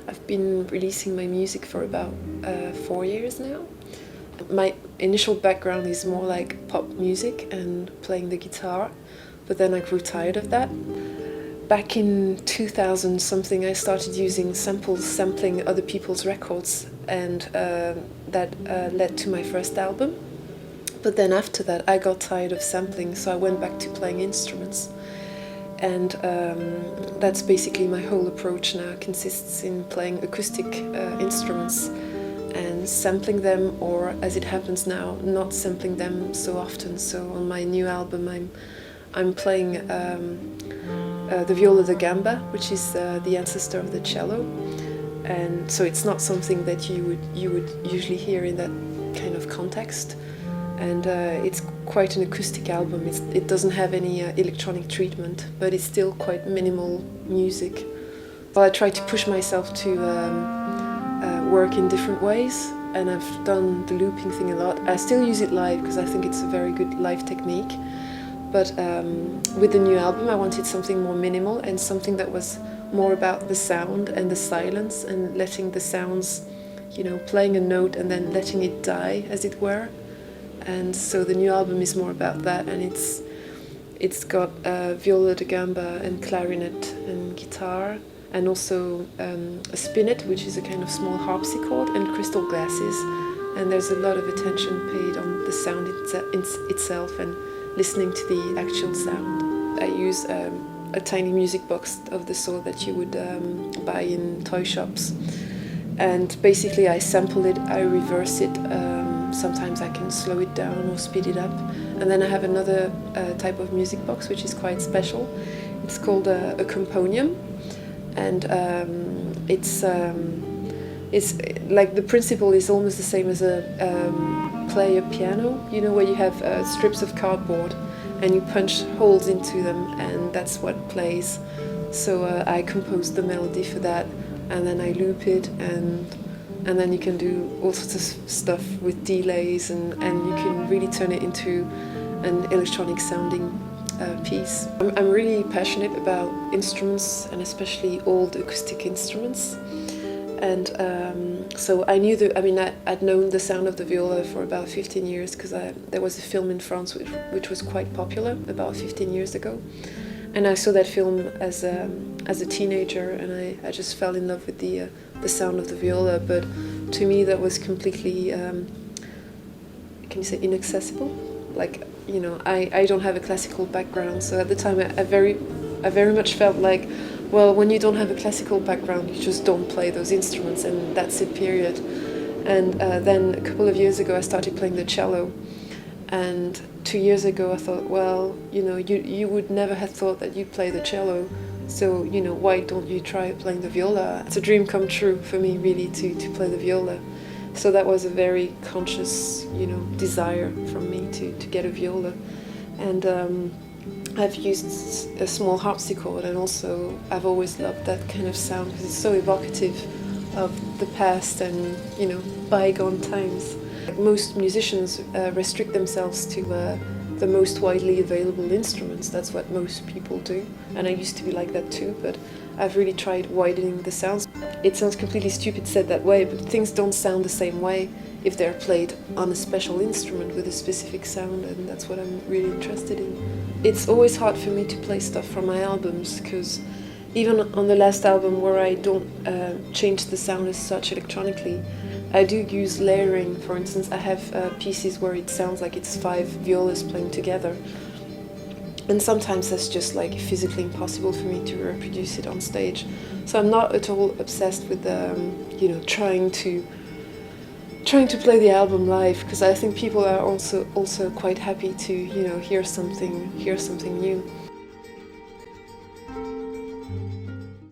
I've been releasing my music for about 4 years now. My initial background is more like pop music and playing the guitar, but then I grew tired of that. Back in 2000 something, I started using sampling other people's records, and that led to my first album. But then after that I got tired of sampling, so I went back to playing instruments. And that's basically my whole approach now, consists in playing acoustic instruments and sampling them, or as it happens now, not sampling them so often. So on my new album I'm playing the viola da gamba, which is the ancestor of the cello, and so it's not something that you would usually hear in that kind of context. And it's quite an acoustic album. It doesn't have any electronic treatment, but it's still quite minimal music. Well, I try to push myself to work in different ways, and I've done the looping thing a lot. I still use it live because I think it's a very good live technique. But with the new album I wanted something more minimal and something that was more about the sound and the silence and letting the sounds, playing a note and then letting it die, as it were. And so the new album is more about that, and it's got viola da gamba and clarinet and guitar, and also a spinet, which is a kind of small harpsichord, and crystal glasses. And there's a lot of attention paid on the sound itself and listening to the actual sound. I use a tiny music box of the sort that you would buy in toy shops, and basically I sample it, I reverse it. Sometimes I can slow it down or speed it up. And then I have another type of music box which is quite special. It's called a componium, and it's like the principle is almost the same as a play a piano, where you have strips of cardboard and you punch holes into them, and that's what plays. So I composed the melody for that, and then I loop it, and then you can do all sorts of stuff with delays, and you can really turn it into an electronic sounding piece. I'm really passionate about instruments, and especially old acoustic instruments. And so I knew I'd known the sound of the viola for about 15 years because there was a film in France which was quite popular about 15 years ago. And I saw that film as a teenager, and I just fell in love with the sound of the viola. But to me that was completely, can you say, inaccessible? Like, I don't have a classical background, so at the time I very much felt like, well, when you don't have a classical background, you just don't play those instruments, and that's it, period. And then a couple of years ago I started playing the cello, and 2 years ago I thought, well, you would never have thought that you'd play the cello, so why don't you try playing the viola? It's a dream come true for me, really, to play the viola. So that was a very conscious desire from me to get a viola. And I've used a small harpsichord, and also I've always loved that kind of sound because it's so evocative of the past and bygone times. Most musicians restrict themselves to the most widely available instruments. That's what most people do, and I used to be like that too, but I've really tried widening the sounds. It sounds completely stupid said that way, but things don't sound the same way if they're played on a special instrument with a specific sound, and that's what I'm really interested in. It's always hard for me to play stuff from my albums, because even on the last album, where I don't change the sound as such electronically, I do use layering. For instance, I have pieces where it sounds like it's 5 violas playing together, and sometimes that's just like physically impossible for me to reproduce it on stage. So I'm not at all obsessed with trying to play the album live, because I think people are also quite happy to hear something new.